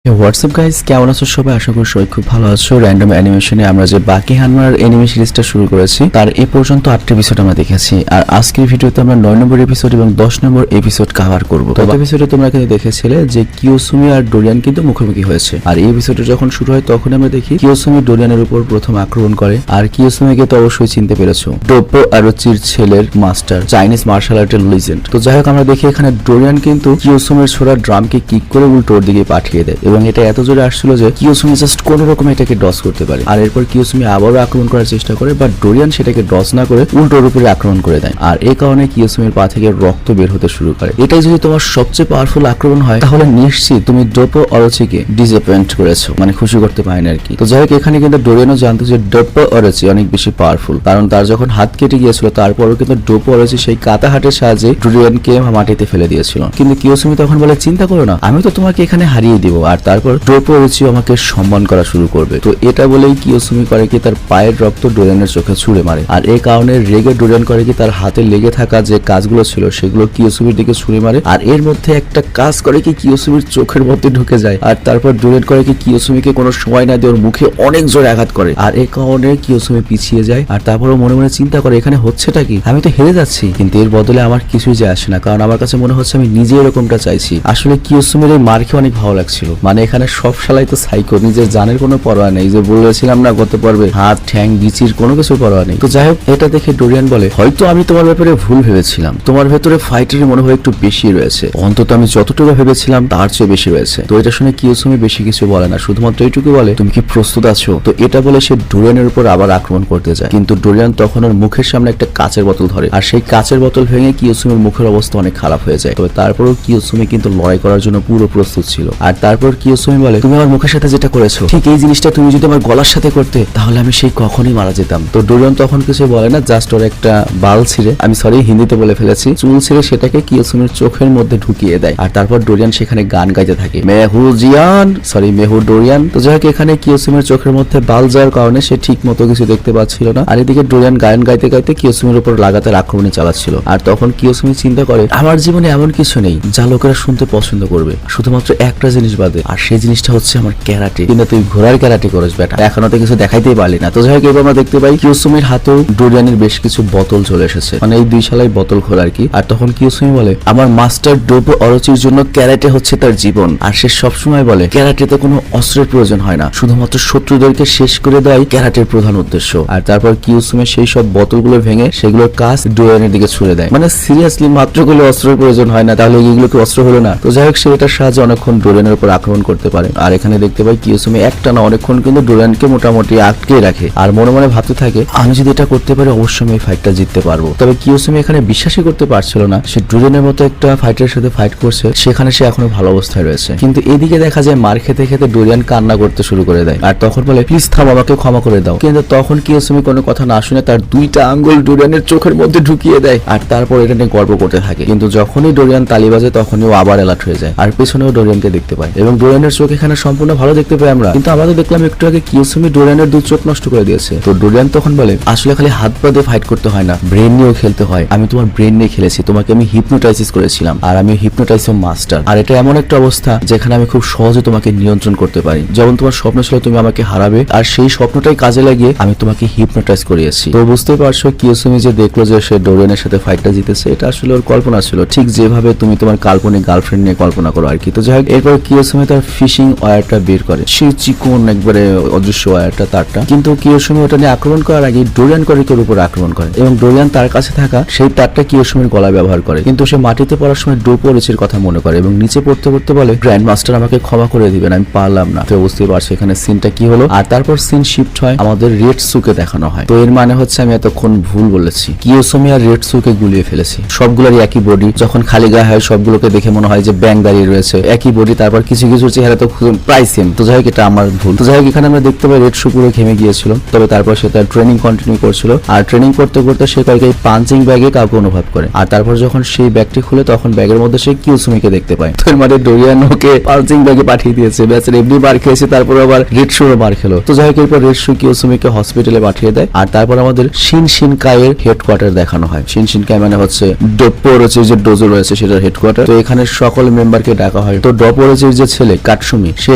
WhatsApp guys, কেমন আছো সবাই? আশা করি সবাই খুব ভালো আছো। র্যান্ডম অ্যানিমেশনে আমরা যে বাকি হানমার অ্যানিমে সিরিজটা শুরু করেছি তার এ পর্যন্ত 8টি এপিসোড আমরা দেখেছি, আর আজকের ভিডিওতে আমরা 9 নম্বর এপিসোড এবং 10 নম্বর এপিসোড কভার করব। গত এপিসোডে তোমরা কিন্তু দেখেছিলে যে কিয়োসুমি আর ডোরিয়ান কিন্তু মুখোমুখি হয়েছে, আর এই এপিসোডে যখন শুরু হয় তখন আমরা দেখি কিয়োসুমি ডোরিয়ানের উপর প্রথম আক্রমণ করে। আর কিয়োসুমিকে তো অবশ্যই চিনতে পেরেছো, ডোপো আরোচির ছেলের মাস্টার, চাইনিজ মার্শাল আর্টের লিজেন্ড। তো যাই হোক, আমরা দেখি এখানে ডোরিয়ান কিন্তু কিয়োসুমির ছোড়া ড্রামকে কিক করে উল্টো ওর দিকে পাঠিয়ে দেয়, এবং এটা এত জোরে আসছিল যে কিয়োসুমি জাস্ট কোন রকম এটাকে ডস করতে পারে। আর এরপর কিয়োসুমি আবারও আক্রমণ করার চেষ্টা করে, বাট ডোরিয়ান সেটাকে ডস না করে উল্টোর উপরে আক্রমণ করে দেয়, আর এই কারণে কিয়োসুমির পা থেকে রক্ত বের হতে শুরু করে। এটাই যদি তোমার সবচেয়ে পাওয়ারফুল আক্রমণ হয় তাহলে নিশ্চিত তুমি ডোপো অরোচিকে ডিসঅ্যাপয়েন্ট করেছো, মানে খুশি করতে পারেন আর কি। তো যাই হোক, এখানে কিন্তু ডোরিয়ানও জানতো যে ডোপো অরোচি অনেক বেশি পাওয়ারফুল, কারণ তার যখন হাত কেটে গিয়েছিল তারপরও কিন্তু ডোপো অরোচি সেই কাটা হাটের সাহায্যে ডোরিয়ানকে মাটিতে ফেলে দিয়েছিল। কিন্তু কিয়োসুমি তখন বলে, চিন্তা করো না, আমি তো তোমাকে এখানে হারিয়ে দিব, আর তারপর ডোপো অরোচি আমাকে সম্মান করা শুরু করবে। তো এটা বলেই কিয়োসুমি করে কি তার পায়ের রক্ত ডোরিয়ানের চোখে ছুঁড়ে মারে, আর এই কারণে রেগে ডোরিয়ান করে কি তার হাতে লেগে থাকা যে কাজগুলো ছিল সেগুলো কিয়োসুমির দিকে ছুঁড়ে মারে, আর এর মধ্যে একটা কাজ করে কি কিয়োসুমির চোখের মধ্যে ঢুকে যায়, আর তারপর ডোরিয়ান করে কি কিয়োসুমিকে কোনো সময় না দিয়ে ওর মুখে অনেক জোরে আঘাত করে, আর এই কারণে কিয়োসুমি পিছিয়ে যায়। আর তারপরও মনে মনে চিন্তা করে, এখানে হচ্ছেটা কি, আমি তো হেরে যাচ্ছি, কিন্তু এর বদলে আমার কিছুই যায় আসে না, কারণ আমার কাছে মনে হচ্ছে আমি নিজে এরকমটা চাইছি। আসলে কিয়োসুমির এই মার খেয়ে অনেক ভালো লাগছিল, মানে এখানে সব শালাই তো সাইকো, নিজের জানের কোনো পরোয়া নেই, যে বলেছিলাম না গত পর্বে, হাত ঠ্যাং বিচির কোনো কিছু পরোয়া নেই। তো যাই হোক, এটা দেখে ডোরিয়ান বলে, হয়তো আমি তোমার ব্যাপারে ভুল ভেবেছিলাম, তোমার ভেতরে ফাইটারের মনে হয় একটু বেশি রয়েছে, অন্তত আমি যতটুকু ভেবেছিলাম তার চেয়ে বেশি রয়েছে। তো এটা শুনে কিয়োসুমি বেশি কিছু বলে না, শুধুমাত্র এইটুকু বলে, তুমি কি প্রস্তুত আছো? তো এটা বলে সে ডোরিয়ানের উপর আবার আক্রমণ করতে যায়, কিন্তু ডোরিয়ান তখন ওর মুখের সামনে একটা কাচের বোতল ধরে, আর সেই কাচের বোতল ভেঙে কিয়োসুমির মুখের অবস্থা অনেক খারাপ হয়ে যায়। তবে তারপরও কিয়োসুমি কিন্তু লড়াই করার জন্য পুরো প্রস্তুত ছিল। আর তারপর কিয়োসুমি বলে, তুমি আমার মুখের সাথে যেটা করেছো ঠিক এই জিনিসটা তুমি যদি আমার গলার সাথে করতে তাহলে আমি সেই কখনই মারা যেতাম। তো ডোরিয়ান তখন কিছু বলে না, জাস্ট ওর একটা বাল ছিঁড়ে, আমি সরি হিন্দিতে বলে ফেলেছি, চুল ছিঁড়ে সেটাকে কিয়োসুমির চোখের মধ্যে ঢুকিয়ে দেয়। আর তারপর ডোরিয়ান সেখানে গান গাইতে থাকে, মেহু জিয়ান, সরি মেহু ডোরিয়ান। তো যাই হোক, এখানে কিয়োসুমির চোখের মধ্যে বাল যাওয়ার কারণে সে ঠিক মতো কিছু দেখতে পাচ্ছিল না, আর এদিকে ডোরিয়ান গান গাইতে গাইতে কিয়োসুমির উপর লাগাতার আক্রমণে চালাচ্ছিল। আর তখন কিয়োসুমি চিন্তা করে, আমার জীবনে এমন কিছু নেই যা লোকেরা শুনতে পছন্দ করবে, শুধুমাত্র একটা জিনিস বাদে, আর সেই জিনিসটা হচ্ছে আমার ক্যারাটে। কিন্তু তুই ঘোড়ার ক্যারাটে করিস বেটা, এখনো তো কিছু দেখাইতেই পারলি না। তো যাই হোক, এবার আমরা দেখতে পাই কিয়োসুমির হাতেও ডোরিয়ানের বেশ কিছু বোতল চলে এসেছে, মানে এই দুই শালাই বোতল খোলা আর কি। আর তখন কিয়োসুমি বলে, আমার মাস্টার ডোপো অরোচির জন্য ক্যারাটে হচ্ছে তার জীবন, আর সে সবসময় বলে ক্যারাটেতে কোনো অস্ত্রের প্রয়োজন হয় না, শুধুমাত্র শত্রুদেরকে শেষ করে দেওয়াই ক্যারাটের প্রধান উদ্দেশ্য। আর তারপর কিয়োসুমি সেই সব বোতলগুলো ভেঙে সেগুলোর কাজ ডোরিয়ানের দিকে ছুড়ে দেয়, মানে সিরিয়াসলি মাত্রগুলো অস্ত্রের প্রয়োজন হয় না, তাহলে এইগুলো কি অস্ত্র হলো না? তো যাই হোক, সে এটার সাহায্যে অনেকক্ষণ ডোরিয়ানের উপর আক্রমণ করতে পারে। আর এখানে দেখতে পাই কিয়োসুমি একটা না অনেকক্ষণ কিন্তু ডোরিয়ানকে মোটামুটি আটকে রাখে, আর মনে মনে ভাবতে থাকে, আমি যদি এটা করতে পারি অবশ্যই আমি এই ফাইটটা জিততে পারবো। তবে কিয়োসুমি এখানে বিশ্বাসই করতে পারছিল না সে ডোরিয়ানের মতো একটা ফাইটারের সাথে ফাইট করছে, সেখানে সে এখনো ভালো অবস্থায় রয়েছে। কিন্তু এদিকে দেখা যায় মার খেতে খেতে ডোরিয়ান কান্না করতে শুরু করে দেয়, আর তখন বলে, প্লিজ থাম, আমাকে ক্ষমা করে দাও। কিন্তু তখন কিয়োসুমি কোনো কথা না শুনে তার দুইটা আঙ্গুল ডোরিয়ানের চোখের মধ্যে ঢুকিয়ে দেয়, আর তারপর এটা নিয়ে গর্ব করতে থাকে। কিন্তু যখনই ডোরিয়ান তালি বাজে তখনই ও আবার অ্যালার্ট হয়ে যায়, আর পেছনেও ডোরিয়ানকে দেখতে পায়, এবং ডোরিয়ানের চোখ এখানে সম্পূর্ণ ভালো দেখতে পাই আমরা। কিন্তু আমরা তো দেখলাম একটু আগে কিয়োসুমি ডোরিয়ানের দুই চোখ নষ্ট করে দিয়েছে। তো ডোরিয়ান তখন বলে, আসলে খালি হাত পা দিয়ে ফাইট করতে হয় না, ব্রেন নিয়েও খেলতে হয়। আমি তোমার ব্রেন নিয়ে খেলেছি, তোমাকে আমি হিপনোটাইসিস করেছিলাম, আর আমি হিপনোটাইসিস মাস্টার। আর এটা এমন একটা অবস্থা যেখানে আমি খুব সহজে তোমাকে নিয়ন্ত্রণ করতে পারি। যেমন তোমার স্বপ্ন ছিল তুমি আমাকে হারাবে, আর সেই স্বপ্নটাই কাজে লাগিয়ে আমি তোমাকে হিপনোটাইজ করিয়েছি। তো বুঝতেই পারছো, কিয়োসুমি যে দেখলো যে সে ডোরিয়ানের সাথে ফাইটটা জিতেছে, এটা আসলে ওর কল্পনা ছিল, ঠিক যেভাবে তুমি তোমার কাল্পনিক গার্লফ্রেন্ড নিয়ে কল্পনা করো আর কি। তো যাই হোক, এরপর কিয়োসুমি তার ফিশিং ওয়্যারটা বের করে, সেই চিকন একবারে অদৃশ্য ওয়্যারটা, তারটা। কিন্তু কিয়োসুমি ওটা নিয়ে আক্রমণ করার আগে ডোরিয়ান করিকের উপর আক্রমণ করে, এবং ডোরিয়ান তার কাছে থাকা সেই তারটা কিয়োসুমির গলায় ব্যবহার করে। কিন্তু সে মাটিতে পড়ার সময় ডোপো অরোচির কথা মনে করে, এবং নিচে পড়তে পড়তে বলে, গ্র্যান্ড মাস্টার আমাকে ক্ষমা করে দিবেন, আমি পারলাম না। তো বুঝতেই পারছো এখানে সিনটা কি হলো। আর তারপর সিন শিফট হয়, আমাদের রেড সুকে দেখানো হয়। তো এর মানে হচ্ছে আমি এতক্ষণ ভুল বলেছি, কিয়োসুমি আর রেড সুকে গুলিয়ে ফেলেছি। সবগুলোরই একই বডি, যখন খালি গায়ে হয় সবগুলোকে দেখে মনে হয় যে ব্যাং দাঁড়িয়ে রয়েছে, একই বডি। তারপর কিছু কিছু চেহারা তো প্রায় সেম। তো যাই হোক, এটা আমার ভুল। তো যাই হোক, এখানে আমরা দেখতে পাই রেড সু পুরো ঘেমে গিয়েছিল, তবে তারপর সে তার ট্রেনিং কন্টিনিউ করছিল, আর ট্রেনিং করতে করতে সে কয়েক পাঞ্চিং ব্যাগে কাউকে অনুভব করে। আর তারপর যখন সেই ব্যাগটি খুলে তখন ব্যাগের মধ্যে সে কিয়োসুমিকে দেখতে পায়। তো এর মানে ডোরিয়ান ওকে পাঞ্চিং ব্যাগে পাঠিয়ে দিয়েছে, ব্যাচের এমনি বার খেয়েছে, তারপর আবার রেড শুরও বার খেলো। তো যাই হোক, এরপর রেড শু কিয়োসুমিকে হসপিটালে পাঠিয়ে দেয়। আর তারপর আমাদের শিনশিনকাইয়ের হেডকোয়ার্টার দেখানো হয়। শিনশিনকাই মানে হচ্ছে ডোপো অরোচির যে ডোজো রয়েছে সেটার হেডকোয়ার্টার। তো এখানে সকল মেম্বারকে ডাকা হয়। তো ডোপো অরোচির যে ছেলে ছেলে কাটসুমি সে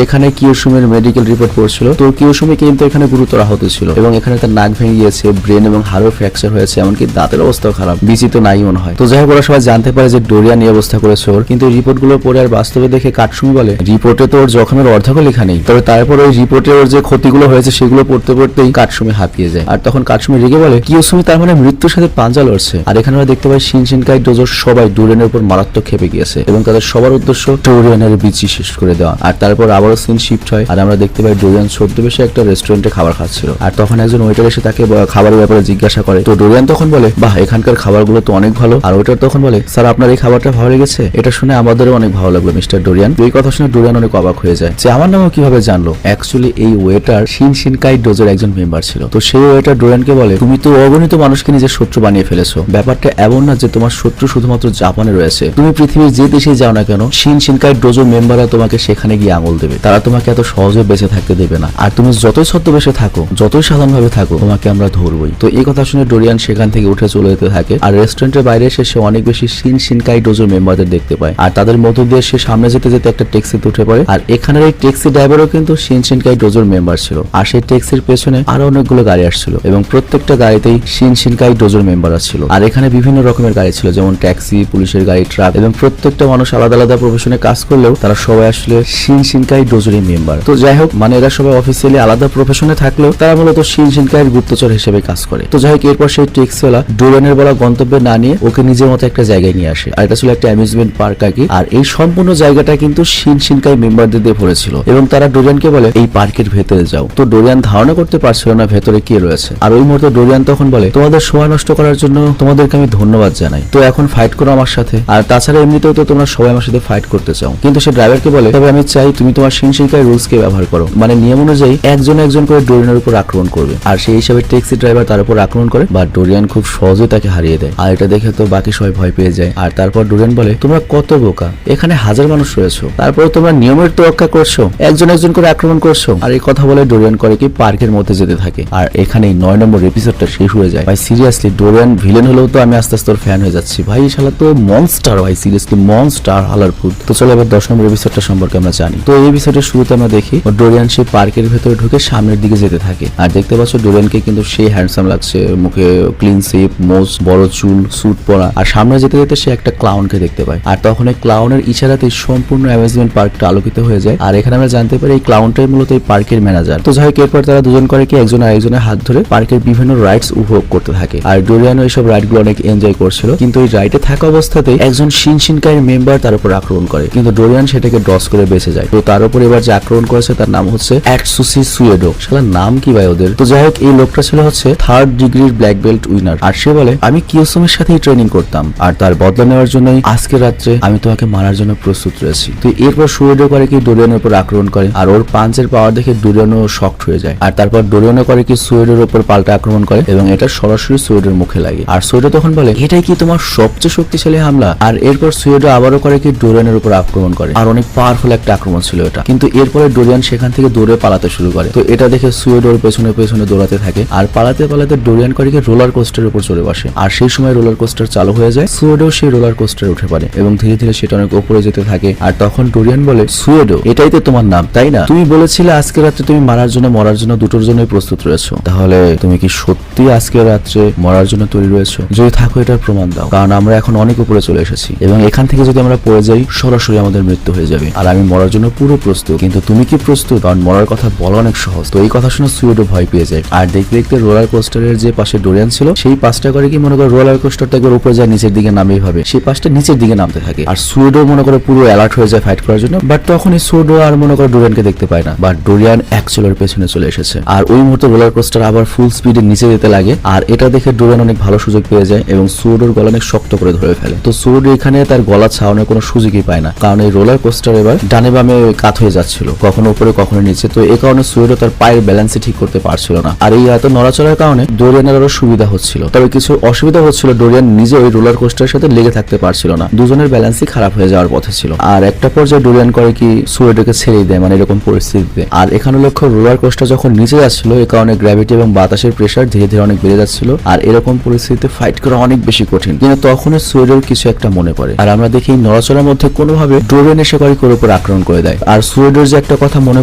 এখানে কিয়োসুমির মেডিকেল রিপোর্ট পড়ছিল। তো কিয়োসুমি কিন্তু এখানে গুরুতর আহত ছিল এবং এখানে তার নাক ভেঙে গিয়েছে, ব্রেন এবং হাড়ও ফ্র্যাকচার হয়েছে, এমনকি দাঁতের অবস্থাও খারাপ, বিচি তো নাই মনে হয়। তো যাই হোক ওরা সবাই জানতে পারে যে ডোরিয়ান এই অবস্থা করেছে ওর, কিন্তু রিপোর্ট গুলো পড়ে আর বাস্তবে দেখে কাটসুমি বলে রিপোর্টে তো ওর জখমের অর্ধেকও লেখা নেই। তবে তারপর ওই রিপোর্টে ওর যে ক্ষতিগুলো হয়েছে সেগুলো পড়তে পড়তেই কাটসুমি হাঁপিয়ে যায়। আর তখন কাটসুমি রেগে বলে কিয়োসুমি তার মানে মৃত্যুর সাথে পাঞ্জা লড়ছে। আর এখানে আমরা দেখতে পাই শিনশিনকাই ডোজোর সবাই ডোরিয়ানের উপর মারাত্মক খেপে গিয়েছে এবং তাদের সবার উদ্দেশ্য ডোরিয়ানের বিচি শেষ করে দেওয়া। আর তারপর আবারও সিন শিফট হয় আর আমরা দেখতে পাই ডোরিয়ান ছদ্মবেশে একটা রেস্টুরেন্টে খাবার খাচ্ছিল। আর তখন একজন ওয়েটার এসে তাকে খাবারের ব্যাপারে জিজ্ঞাসা করে। তো ডোরিয়ান তখন বলে বাহ এখানকার খাবারগুলো তো অনেক ভালো। আর ওয়েটার তখন বলে স্যার আপনার এই খাবারটা ভালো লেগেছে? এটা শুনে আমাদেরও অনেক ভালো লাগলো মিস্টার ডোরিয়ান। এই কথা শুনে ডোরিয়ান অনেক অবাক হয়ে যায় যে আমার নামও কিভাবে জানলো। অ্যাকচুয়ালি এই ওয়েটার শিনশিনকাই ডোজোর একজন মেম্বার ছিল। তো সেই ওয়েটার ডোরিয়ানকে বলে তুমি তো অগণিত মানুষকে নিজের শত্রু বানিয়ে ফেলেছো। ব্যাপারটা এমন না যে তোমার শত্রু শুধুমাত্র জাপানে রয়েছে, তুমি পৃথিবীর যে দেশে যাও না কেন শিনশিনকাই ডোজোর মেম্বাররা তোমাকে সেখানে গিয়ে আঙুল দেবে, তারা তোমাকে এত সহজে বেঁচে থাকতে দেবে না। আর তুমি যতই ছদ্মবেশে থাকো, যতই সাধারণভাবে থাকো, তোমাকে আমরা ধরবই। তো এই কথা শুনে ডোরিয়ান সেখান থেকে উঠে চলে যেতে থাকে। আর রেস্টুরেন্টের বাইরে এসে সে অনেক বেশি শিনশিনকাই ডোজোর মেম্বারদের দেখতে পায়। আর তাদের মধ্য দিয়ে সে সামনে যেতে যেতে একটা ট্যাক্সিতে উঠে পড়ে। আর এখানের এই ট্যাক্সি ড্রাইভারও কিন্তু শিনশিনকাই ডোজোর মেম্বার ছিল। আর সেই ট্যাক্সির পেছনে আরো অনেকগুলো গাড়ি আসছিল এবং প্রত্যেকটা গাড়িতেই শিনশিনকাই ডোজোর মেম্বাররা ছিল। আর এখানে বিভিন্ন রকমের গাড়ি ছিল, যেমন ট্যাক্সি, পুলিশের গাড়ি, ট্রাক, এবং প্রত্যেকটা মানুষ আলাদা আলাদা প্রফেশনে কাজ করলেও তারা সবাই আসলে শিনশিনকাই ডোজোরের মেম্বার। তো যাই হোক মানে এরা সবাই অফিসিয়ালি আলাদা প্রফেশনে থাকলেও তারা মূলত শিনশিনকাইয়ের গুপ্তচর হিসেবে কাজ করে। তো যাই হোক এরপর সেই ট্যাক্সিওয়ালা ডোরিয়ানের বলা গন্তব্যে না নিয়ে ওকে নিজের মতো একটা জায়গায় নিয়ে আসে। আর এটা ছিল একটা অ্যামিউজমেন্ট পার্ক আর কি। আর এই সম্পূর্ণ জায়গাটা কিন্তু শিনশিনকাই মেম্বারদের দিয়ে ভরেছিল এবং তারা ডোরিয়ানকে বলে এই পার্কের ভেতরে যাও। তো ডোরিয়ান ধারণা করতে পারছিল না ভেতরে কি রয়েছে। আর ওই মুহূর্তে ডোরিয়ান তখন বলে তোমাদের সময় নষ্ট করার জন্য তোমাদেরকে আমি ধন্যবাদ জানাই, তো এখন ফাইট করো আমার সাথে। আর তাছাড়া এমনিতেও তো তোমরা সবাই আমার সাথে ফাইট করতে চাও। কিন্তু সে ড্রাইভারকে বলে তবে আমি চাই তুমি তোমার শিনশিনকাই রুলস কে ব্যবহার করো, মানে নিয়ম অনুযায়ী একজন একজন করে ডোরিয়ানের উপর আক্রমণ করবে। আর সেই হিসাবে ট্যাক্সি ড্রাইভার তার উপর আক্রমণ করে, বা ডোরিয়ান খুব সহজে তাকে হারিয়ে দেয়। আর এটা দেখে তো বাকি সবাই ভয় পেয়ে যায়। আর তারপর ডোরিয়ান বলে তোমরা কত বোকা, এখানে হাজার মানুষ রয়েছে, তারপরে তোমরা নিয়মের তোয়াক্কা করছো, একজন একজন করে আক্রমণ করছো। আর এই কথা বলে ডোরিয়ান করে কি পার্কের মধ্যে যেতে থাকে। আর এখানেই 9 নম্বর এপিসোডটা শেষ হয়ে যায়। ভাই সিরিয়াসলি ডোরিয়ান ভিলেন হলেও তো আমি আস্তে আস্তে ওর ফ্যান হয়ে যাচ্ছি। ভাই শালা তো মনস্টার, ভাই সিরিয়াসলি মনস্টার হালার ফুড। তো চলো এবার 10 নম্বর এপিসোডটা সম্পর্কে আমরা জানি। তো এই এপিসোডের শুরুতে আমরা দেখি ডোরিয়ান সেই পার্কের ভেতরে ঢুকে সামনের দিকে যেতে থাকে। আর দেখতে পাচ্ছ ডোরিয়ানকে কিন্তু সেই হ্যান্ডসাম লাগছে, মুখে ক্লিন শেপ, মোজ, বড় চুল, স্যুট পরা। আর সামনে যেতে যেতে সে একটা ক্লাউনকে দেখতে পায়। আর তখন এই ক্লাউনের ইশারাতে সম্পূর্ণ অ্যামিউজমেন্ট পার্কটা আলোকিত হয়ে যায়। আর এখানে আমরা জানতে পারি এই ক্লাউনটাই মূলত এই পার্কের ম্যানেজার। তো যাই হোক এরপর তারা দুজন করে কি একজন আরেকজনের হাত ধরে পার্কের বিভিন্ন রাইডস উপভোগ করতে থাকে। আর ডোরিয়ানও এইসব রাইড গুলো অনেক এনজয় করছিল। কিন্তু এই রাইডে থাকা অবস্থাতেই একজন শিনশিনকাইয়ের মেম্বার তার উপর আক্রমণ করে, কিন্তু ডোরিয়ান সেটাকে ডস করে বেঁচে যায়। তো তার উপর এবার যে আক্রমণ করেছে তার নাম হচ্ছে অ্যাটসুসি সুয়েডো। শালা নাম কি ভাই ওদের। তো যাই হোক এই লোকটা ছিল হচ্ছে 3rd ডিগ্রির ব্ল্যাক বেল্ট উইনার। আর সে বলে আমি কিয়োসুমির সাথেই ট্রেনিং করতাম, আর তার বদলা নেওয়ার জন্যই আজকে রাত্রে আমি তোমাকে মারার জন্য প্রস্তুত রয়েছি। তো এরপর সুয়েডো করে কি ডোরিয়ানের উপর আক্রমণ করে। আর ওর পাঞ্চের পাওয়ার দেখে ডোরিয়ানও শকড হয়ে যায়। আর তারপর ডোরিয়ানও করে কি সুয়েডোর উপর পাল্টা আক্রমণ করে এবং এটা সরাসরি সুয়েডোর মুখে লাগে। আর সুয়েডো তখন বলে এটাই কি তোমার সবচেয়ে শক্তিশালী হামলা। আর এরপর সুয়েডো আবারও করে কি ডোরিয়ানের উপর আক্রমণ করে। আর অনেক পাওয়ারফুল একটা আক্রমণ ছিল এটা। কিন্তু এরপরে ডোরিয়ান সেখান থেকে দৌড়ে পালাতে শুরু করে। তো এটা দেখে সুয়েডোর পেছনে পেছনে দৌড়াতে থাকে। আর পালাতে পালাতে ডোরিয়ান করে কি রোলার কোস্টারের উপর চলে বসে। আর সেই সময় রোলার কোস্টার চালু হয়ে যায়। সুয়েডো সেই রোলার কোস্টারে উঠে পড়ে এবং ধীরে ধীরে সেটা অনেক উপরে যেতে থাকে। আর তখন ডোরিয়ান বলে সুয়েডো এটাই তো তোমার নাম তাই না? তুমি বলেছিলে আজকে রাত্রে তুমি মারার জন্য মরার জন্য দুটোর জন্যই প্রস্তুত রয়েছো, তাহলে তুমি কি সত্যি আজকে রাত্রে মরার জন্য তৈরি রয়েছো? যদি থাকো এটার প্রমাণ দাও, কারণ আমরা এখন অনেক উপরে চলে এসেছি এবং এখান থেকে যদি আমরা পড়ে যাই সরাসরি আমাদের মৃত্যু হয়ে যাবে। আর আমি মরার জন্য পুরো প্রস্তুত, কিন্তু তুমি কি প্রস্তুত? কারণ মরার কথা বলা অনেক সহজ। তো এই কথা শুনে সুয়েডো ভয় পেয়ে যায়। আর দেখতে দেখতে রোলার কোস্টারের যে পাশে ডোরিয়ান ছিল সেই পাশটা করে কি মনে করে রোলার কোস্টারটা একবার উপরে যায় নিচের দিকে নামে ভাবে সেই পাশটা নিচের দিকে নামতে থাকে। আর সুয়েডো মনে করে পুরো অ্যালার্ট হয়ে যায় ফাইট করার জন্য। বাট তখন এই সুয়েডো আর মনে করে ডোরিয়ানকে দেখতে পায় না, বাট ডোরিয়ান অ্যাকচুয়ালের পেছনে চলে এসেছে। আর ওই মুহূর্তে রোলার কোস্টার আবার ফুল স্পিডে নিচে যেতে লাগে। আর এটা দেখে ডোরিয়ান অনেক ভালো সুযোগ পেয়ে যায় এবং সুয়েডোর গলা অনেক শক্ত করে ধরে ফেলে। তো সুয়েডো এখানে তার গলা ছাড়ানোর কোনো সুযোগই পায় না, কারণ এই রোলার কোস্টার এবার ডানে বামে কাত হয়ে যাচ্ছিল, কখনো উপরে কখনো নিচে। তো এই কারণে সুয়েডো তার পায়ের ব্যালেন্সই ঠিক করতে পারছিল না। আর এই এত নড়াচড়ার কারণে ডোরিয়ানের আরো সুবিধা হচ্ছিল, তবে কিছু অসুবিধা হচ্ছিল। ডোরিয়ান নিজে ওই রোলার কোস্টারের সাথে লেগে থাকতে পারছিল না, দুজনের ব্যালেন্সই খারাপ হয়ে যাওয়ার পথে ছিল। আর একটা পর্যায়ে ডোরিয়ান করে কি সুয়েডোকে ছেড়ে দেয়, মানে এরকম পরিস্থিতিতে। আর এখানে লক্ষ্য রোলার কোস্টার যখন নিচে যাচ্ছিল এই কারণে গ্র্যাভিটি এবং বাতাসের প্রেসার ধীরে ধীরে অনেক বেড়ে যাচ্ছিল। আর এরকম পরিস্থিতিতে ফাইট করা অনেক বেশি কঠিন। কিন্তু তখন সুয়েডোর কিছু একটা মনে পড়ে। আর আমরা দেখি নড়াচড়ার মধ্যে কোনোভাবে ডোরিয়ান এসে করে ওর উপর আক্রমণ আক্রমণ করে দেয়। আর সুয়েডের যে একটা কথা মনে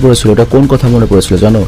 পড়েছিল, ওটা কোন কথা মনে পড়েছিল জানো?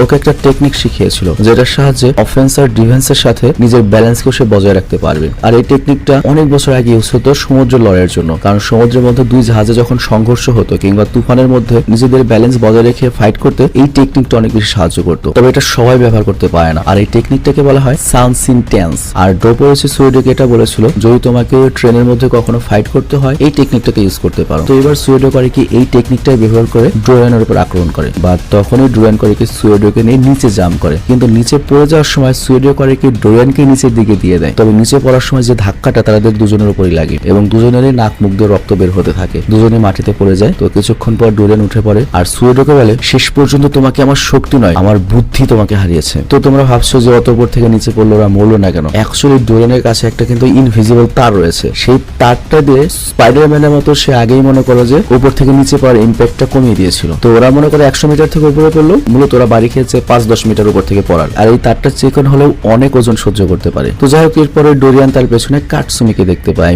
ওকে একটা টেকনিক শিখিয়েছিল যেটার সাহায্যে অফেন্স আর ডিফেন্সের সাথে নিজের ব্যালেন্সকে সে বজায় রাখতে পারবে। আর এই টেকনিকটা অনেক বছর আগে ইউজ হতো সমুদ্র লড়াইয়ের জন্য, কারণ সমুদ্রের মধ্যে দুই জাহাজে যখন সংঘর্ষ হতো কিংবা তুফানের মধ্যে নিজেদের ব্যালেন্স বজায় রেখে ফাইট করতে এই টেকনিকটা অনেক বেশি সাহায্য করতো। তবে এটা সবাই ব্যবহার করতে পারে না, আর এই টেকনিকটাকে বলা হয় সানসিন টেন্স। আর ড্রোপোরোসি সুয়েডোকে এটা বলেছিল যদি তোমাকে ট্রেনের মধ্যে কখনো ফাইট করতে হয় এই টেকনিকটাকে ইউজ করতে পারো। তো এবার সুয়েডো করে কি এই টেকনিকটাই ব্যবহার করে ড্রোয়ানের উপর আক্রমণ করে, বা তখনই ড্রোয়ান করে কি সুয়েডোকে নিয়ে নিচে জাম্প করে, কিন্তু নিচে পড়ে যাওয়ার সময় সুয়েডো করে কি ড্রোয়ানকে নিচের দিকে দিয়ে দেয়। তবে নিচে পড়ার সময় যে ধাক্কাটা তাদের দুজনের উপরই লাগে এবং দুজনেরই নাক মুখ দিয়ে রক্ত বের হতে থাকে, দুজনে মাটিতে পড়ে যায়। তো কিছুক্ষণ পর ডোরিয়ান উঠে পড়ে আর সুয়েডোকে বলে শেষ পর্যন্ত তোমাকে আমার শক্তি নয় আমার বুদ্ধি তোমাকে হারিয়েছে। তো তোমরা ভাবছো যে অত উপর থেকে নিচে পড়লো ওরা মরলো না কেন? অ্যাকচুয়ালি ডোরিয়ানের কাছে একটা কিন্তু ইনভিজিবল তার রয়েছে, সেই তারটা দিয়ে স্পাইডারম্যানের মতো সে আগেই মনে করো যে উপর থেকে নিচে পড়ার ইম্প্যাক্টটা কমিয়ে দিয়েছিল। তো ওরা মনে করে 100 মিটার থেকে উপরে পড়লো, মূলত ওরা বাড়ি খেয়েছে 5-10 মিটার উপর থেকে পড়ার। আর এই তারটা চিকন হলেও অনেক ওজন সহ্য করতে পারে। তো যাই হোক এরপরে ডোরিয়ান তার পেছনে কাটসুমিকে দেখতে পায়,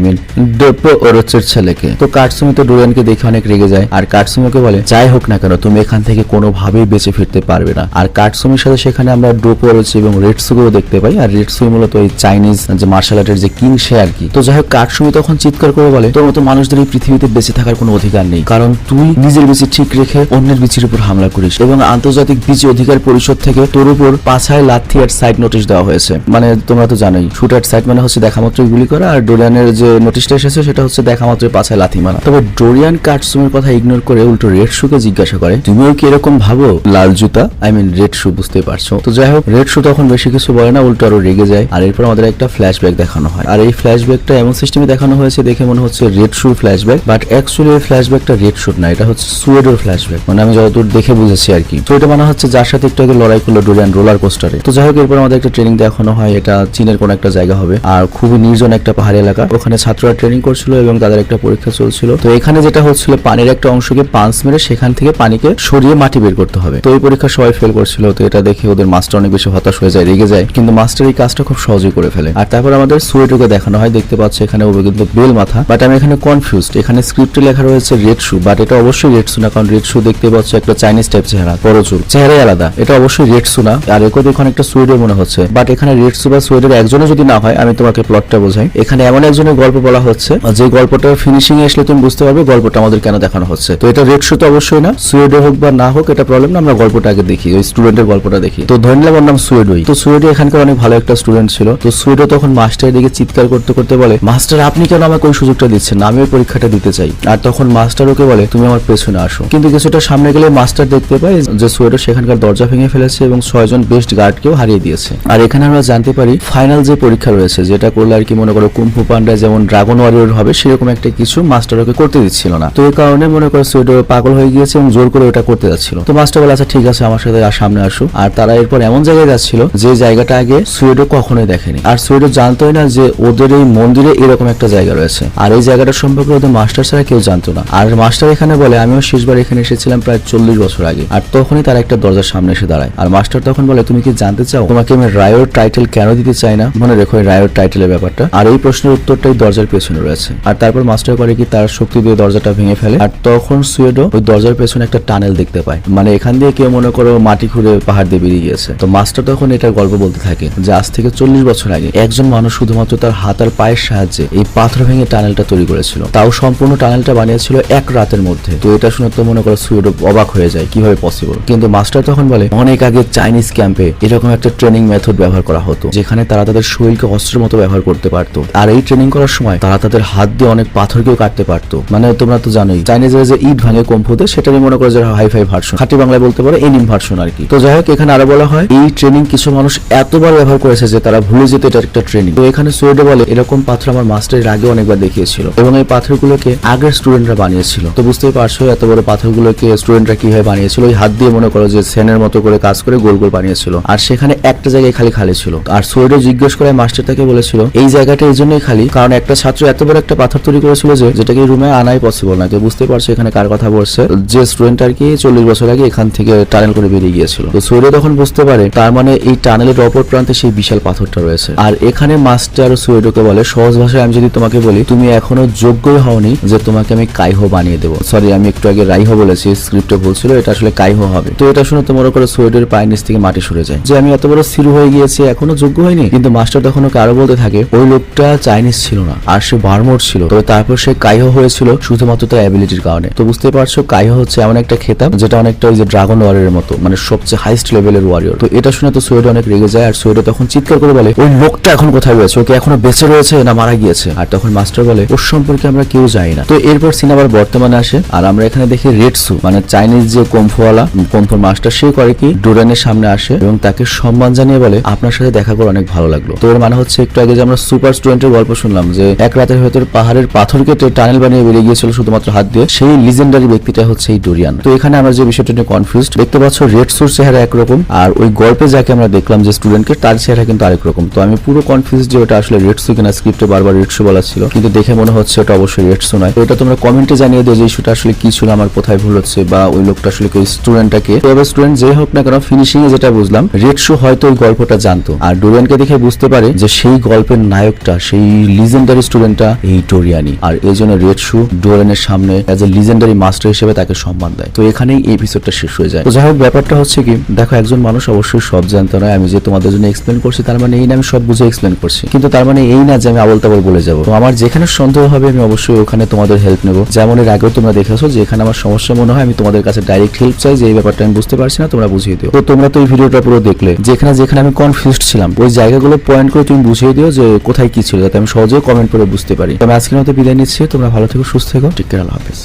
ডোপোরোসির ছেলেকে। তো কাটসুমি তো ডোরিয়ানকে দেখে অনেক রেগে যায় আর কাটসুমিকে বলে যাই হোক না কেন তুমি এখান থেকে কোনোভাবেই বেঁচে ফিরতে পারবে না। আর কাটসুমির সাথে সেখানে আমরা ডোপোরোসি এবং রেটসুকেও দেখতে পাই। আর রেটসুই মূলত ওই চাইনিজ যে মার্শাল আর্টের যে কিং সে আর কি। তো যাই হোক কাটসুমি তখন চিৎকার করে বলে তোর মতো মানুষদের এই পৃথিবীতে বেঁচে থাকার কোনো অধিকার নেই, কারণ তুই নিজের বিচি ঠিক রেখে অন্যের বিচির উপর হামলা করিস এবং আন্তর্জাতিক বিচি অধিকার পরিষদ থেকে তোর উপর পাছায় লাথি আর সাইড নোটিশ দেওয়া হয়েছে। মানে তোমরা তো জানোই শুট অ্যাট সাইড মানে হচ্ছে দেখা মাত্রই গুলি করা, আর ডোরিয়ানের যে নোটিশটা এসেছে সেটা হচ্ছে দেখা মাত্রই পাছায় লাথি মারা। তবে ডোরিয়ান কাটসুমির কথা ইগনোর করে উল্টো রেডসুকে জিজ্ঞাসা করে তুমিও কি এরকম ভাবো লাল জুতা? রেডসু, বুঝতে পারছো। তো যাই হোক রেডসু তখন বেশি কিছু বলে না, উল্টো আরো রেগে যায়। আর এরপর আমাদের একটা ফ্ল্যাশব্যাক দেখানো হয়, আর এই ফ্ল্যাশব্যাকটা এমন সিস্টেমে দেখানো হয়েছে দেখে মনে হচ্ছে রেডসুর ফ্ল্যাশব্যাক, বাট অ্যাকচুয়ালি এই ফ্ল্যাশব্যাকটা রেডসুর না, এটা হচ্ছে সুয়েডোর ফ্ল্যাশব্যাক। মানে আমি যতদূর দেখে বুঝেছি আর কি। তো এটা মনে হচ্ছে যার সাথে একটু আগে লড়াই করলো ডোরিয়ান রোলার কোস্টারে। তো যাই হোক এরপর আমাদের একটা ট্রেনিং দেখানো হয়, এটা চীনের কোন একটা জায়গা হবে আর খুবই নির্জন একটা পাহাড়ি এলাকা। ওখানে ছাত্ররা ট্রেনিং করছিল এবং তাদের একটা পরীক্ষা চলছিল। তো এখানে যেটা হচ্ছিল পানির একটা অংশকে পাঞ্চ মেরে সেখান থেকে পানিকে সরিয়ে মাটি বের করতে হবে। তো এই পরীক্ষা সবাই ফেল করছিল। তো এটা দেখে ওদের মাস্টার অনেক বেশি হতাশ হয়ে যায়, রেগে যায়, কিন্তু মাস্টার এই কাজটা খুব সহজেই করে ফেলে। আর তারপর আমাদের সুয়েডোকে দেখানো হয়, দেখতে পাচ্ছে এখানে ও কিন্তু বেল মাথা, বাট আমি এখানে কনফিউজড। এখানে স্ক্রিপ্টে লেখা রয়েছে রেডসু, বাট এটা অবশ্যই রেডসু না, কারণ রেডসু দেখতে পাচ্ছে একটা চাইনিজ টাইপ চেহারা, বড় চুল, চেহারাই আলাদা, এটা অবশ্যই রেডসু না। আর একে দেখুন একটা সুয়েডো মনে হচ্ছে, বাট এখানে রেডসু বা সুয়েডোর একজনও যদি না হয়, আমি তোমাকে প্লটটা বোঝাই। এখানে এমন একজনের গল্প বলা হচ্ছে যে গল্পটা ফিনিশিং এ আসলে তুমি বুঝতে পারবে গল্পটা আমাদের কেন দেখানো হচ্ছে। তো এটা রেডসু তো অবশ্যই না, সুয়েডো হোক বা না হোক এটা প্রবলেম না, আমরা গল্পটা আগে দেখি, ওই স্টুডেন্টের গল্পটা দেখি। তো ধরে নিলাম ওর নাম সুয়েডোই। তো সুয়েডো এখানকার অনেক ভালো একটা স্টুডেন্ট ছিল। তো সুয়েডো তখন মাস্টারের দিকে চিৎকার করতে করতে বলে মাস্টার আপনি কেন আমাকে ওই সুযোগটা দিচ্ছেন না, আমি ওই পরীক্ষাটা দিতে চাই। আর তখন মাস্টার ওকে বলে তুমি আমার পেছনে আসো। কিন্তু কিছুটা সামনে গেলে মাস্টার দেখতে পায় যে সুয়েডো সেখানকার দরজা ভেঙে ফেলেছে এবং 6 জন বেস্ট গার্ডকেও হারিয়ে দিয়েছে। আর এখানে আমরা জানতে পারি ফাইনাল যে পরীক্ষা রয়েছে যেটা করলে আর কি মনে করো কুম্ফু পান্ডা যেমন ড্রাগন ওয়ারিয়র হবে সেরকম একটা কিছু মাস্টার ওকে করতে দিচ্ছিল না। তো এই কারণে মনে করো সুয়েডো পাগল হয়ে গিয়েছে এবং জোর করে ওটা করতে যাচ্ছিল। তো মাস্টার বলে আচ্ছা ঠিক আছে আমার সাথে সামনে আসো। আর তারা এরপর এমন জায়গায় যাচ্ছিল যে জায়গাটা আগে সুয়েডো কখনোই দেখেনি। আর সুয়েডো জানতোই না যে ওদের এই মন্দিরে এরকম একটা জায়গা রয়েছে, আর এই জায়গাটা সম্পর্কে ওদের মাস্টার ছাড়া কেউ জানতো না। আর মাস্টার এখানে বলে আমিও শেষবার এখানে এসেছিলাম প্রায় 40 বছর আগে। আর তখনই তারা একটা দরজার সামনে এসে দাঁড়ায়। আর মাস্টার তখন বলে তুমি কি জানতে চাও তোমাকে আমি রায়োর টাইটেল কেন দিতে চাই না? মনে রেখো এই রায়োর টাইটেলের ব্যাপারটা। আর এই প্রশ্নের উত্তরটাই দরজার পেছনে রয়েছে। আর তারপর মাস্টার করে কি তার শক্তি দিয়ে দরজাটা ভেঙে ফেলে। আর তখন সুয়েডো ওই দরজার পেছনে একটা টানেল দেখতে পায়, মানে এখান দিয়ে কেউ মনে করো মাটি খুঁড়ে পাহাড় দিয়ে বেরিয়ে গিয়েছে। তো মাস্টার তখন এটার গল্প বলতে থাকে যে আজ থেকে 40 বছর আগে একজন মানুষ শুধুমাত্র তার হাত আর পায়ের সাহায্যে এই পাথর ভেঙে টানেলটা তৈরি করেছিল, তাও সম্পূর্ণ টানেলটা বানিয়েছিল 1 রাতের মধ্যে। তো এটা শুনে তো মনে করো সুয়েডো অবাক হয়ে যায় কিভাবে পসিবল। কিন্তু মাস্টার তখন বলে অনেক আগে চাইনিজ ক্যাম্পে এরকম একটা ট্রেনিং মেথড ব্যবহার করা হতো যেখানে তারা তাদের শরীরকে অস্ত্রের মতো ব্যবহার করতে পারতো। আর এই ট্রেনিং করার সময় তারা তাদের হাত দিয়ে অনেক পাথরকেও কাটতে পারতো। মানে তোমরা তো জানোই চাইনিজরা যে ইট ভাঙে কম্পুতে সেটারই মনে করো যে হাইফাই ভার্সন, খাঁটি বাংলায় বলতে পারো এনিম ভার্সন আর কি। তো যাই হোক এখানে আরো বলা হয় এই ট্রেনিং কিছু মানুষ এতবার ব্যবহার করেছে যে তারা ভুলে যেত এটা একটা ট্রেনিং। তো এখানে সুয়েডো বলে এরকম পাথর আমার মাস্টারের আগে অনেকবার দেখিয়েছিল এবং এই পাথরগুলোকে আগের স্টুডেন্টরা বানিয়েছিল। তো বুঝতেই পারছো এত বড় পাথরগুলোকে স্টুডেন্টরা কিভাবে বানিয়েছিল, ওই হাত দিয়ে মনে করো যে সেনের মতো করে কাজ করে গোল গোল বানিয়েছিল। আর সেখানে একটা জায়গায় খালি ছিল। আর সুয়েডো জিজ্ঞেস করে মাস্টার তাকে বলেছিল এই জায়গাটা এই জন্যই খালি কারণ একটা ছাত্র এত বড় একটা পাথর তৈরি করেছিল যে যেটাকে রুমে আনাই পসিবল না। তো বুঝতে পারছো এখানে কার কথা বলছে, যে স্টুডেন্ট আর কি 40 বছর আগে এখান থেকে টানেল করে বেরিয়ে গিয়েছিল। তো সুয়েডো তখন বুঝতে পারে তার মানে এই টানেলের অপর প্রান্তে সেই বিশাল পাথরটা রয়েছে। আর এখানে মাস্টার সুয়েডোকে বলে সহজ ভাষায় আমি যদি তোমাকে বলি তুমি এখনো যোগ্যই হওনি যে তোমাকে আমি কাইহো বানিয়ে দেবো। সরি, আমি একটু আগে রাইহো বলেছি, স্ক্রিপ্টে ভুল ছিল, এটা আসলে কাইহো হবে। তো এটা শুনে তো মনে করো সোয়েডের পায়ের নিচ থেকে মাটি সরে যায় যে আমি এত বড় সিরু হয়ে গিয়েছি, এখনো যোগ্য হয়নি। কিন্তু মাস্টার তখন ওকে আরো বলতে থাকে ওই লোকটা চাইনিজ ছিল না, আর সে বার্মোর ছিল, তবে তারপর সে কাইহো হয়েছিল শুধুমাত্র তার অ্যাবিলিটির কারণে। তো বুঝতে পারছো কাইহো হচ্ছে এমন একটা খেতাব যেটা অনেকটা ওই যে ড্রাগন ওয়ারিয়রের মতো, মানে সবচেয়ে হাইস্ট লেভেলের ওয়ারিয়র। তো এটা শুনে তো সোয়েড অনেক রেগে যায়, আর সোয়েড তখন চিৎকার করে বলে ওই লোকটা এখন কোথায় রয়েছে, ওকে এখনো বেঁচে রয়েছে না মারা গিয়েছে। আর তখন মাস্টার বলে ওর সম্পর্কে আমরা কেউ জানি না। তো এরপর সিন আবার বর্তমানে আসে, আর আমরা এখানে দেখি রেডসু মানে চাইনিজ যে কুম্ফুওয়ালা কুম্ফুর মাস্টার, সে করে কি ডোরানের সামনে আসে এবং তাকে সম্মান জানিয়ে বলে আপনার সাথে দেখা করে অনেক ভালো লাগলো। তো এর মানে হচ্ছে একটু আগে যে আমরা সুপার স্টুডেন্টের গল্প শুনলাম যে এক রাতের ভেতর পাহাড়ের পাথর কেটে টানেল বানিয়ে বেরিয়ে গিয়েছিল শুধুমাত্র হাত দিয়ে, সেই লিজেন্ডারি ব্যক্তিটা হচ্ছে এই ডোরিয়ান। তো এখানে আমরা যে বিষয়টা নিয়ে কনফিউজড, দেখতে পাচ্ছ রেডসুর চেহারা একরকম আর ওই গল্পে যাকে আমরা দেখলাম যে স্টুডেন্টকে তার চেহারা কিন্তু আরেক রকম। তো আমি পুরো কনফিউজ যে ওটা আসলে রেডসু কিনা, স্ক্রিপ্টে বারবার রেডসু বলা ছিল কিন্তু দেখে মনে হচ্ছে ওটা অবশ্যই রেডসু নয়। তো এটা তোমরা কমেন্টে জানিয়ে দিও যে ইস্যুটা আসলে কি ছিল, আমার কোথায় ভুল হচ্ছে, বা ওই লোকটা আসলে কি স্টুডেন্টটাকে। তো এবার স্টুডেন্ট যেই হোক না কেন, ফিনিশিং এ যেটা বুঝলাম রেডসু হয়তো ওই গল্পটা জানতো, আর ডোরিয়ানকে দেখে বুঝতে পারে যে সেই গল্পের নায়কটা, সেই লিজেন্ডারি স্টুডেন্টটা এই ডোরিয়ানই, আর এই জন্য রেডসু ডোরিয়ানের সামনে অ্যাজ এ লিজেন্ডারি মাস্টার হিসেবে তাকে সম্মান দেয়। তো এখানেই এই এপিসোডটা শেষ হয়ে যায়। তো যাই হোক, ব্যাপারটা হচ্ছে কি দেখো, একজন মানুষ অবশ্যই সব জানতে নয়। আমি যে তোমাদের জন্য এক্সপ্লেন করছি তার মানে এই না আমি সব বুঝে এক্সপ্লেন করছি, কিন্তু তার মানে এই না যে আমি আবল তাবল বলে যাবো। তো আমার যেখানে সন্দেহ হবে আমি অবশ্যই ওখানে তোমাদের হেল্প নেবো। যেমন এর আগেও তোমরা দেখেছো যে এখানে আমার সমস্যা মনে হয়, আমি তোমাদের কাছে ডাইরেক্ট হেল্প চাই যে এই ব্যাপারটা আমি বুঝতে পারছি না, তোমরা বুঝিয়ে দিও। তো তোমরা তো এই ভিডিওটা পুরো দেখলে, যেখানে যেখানে আমি কনফিউজড ছিলাম ওই জায়গাগুলো পয়েন্ট করে তুমি বুঝিয়ে দিও যে কোথায় কি ছিল, যাতে আমি সহজেই কমেন্ট করে বুঝতে পারি। তো আমি আজকের মতো বিদায় নিচ্ছি, তোমরা ভালো থেকো, সুস্থ থেকো, টেক কেয়ার, আল্লাহ হাফেজ।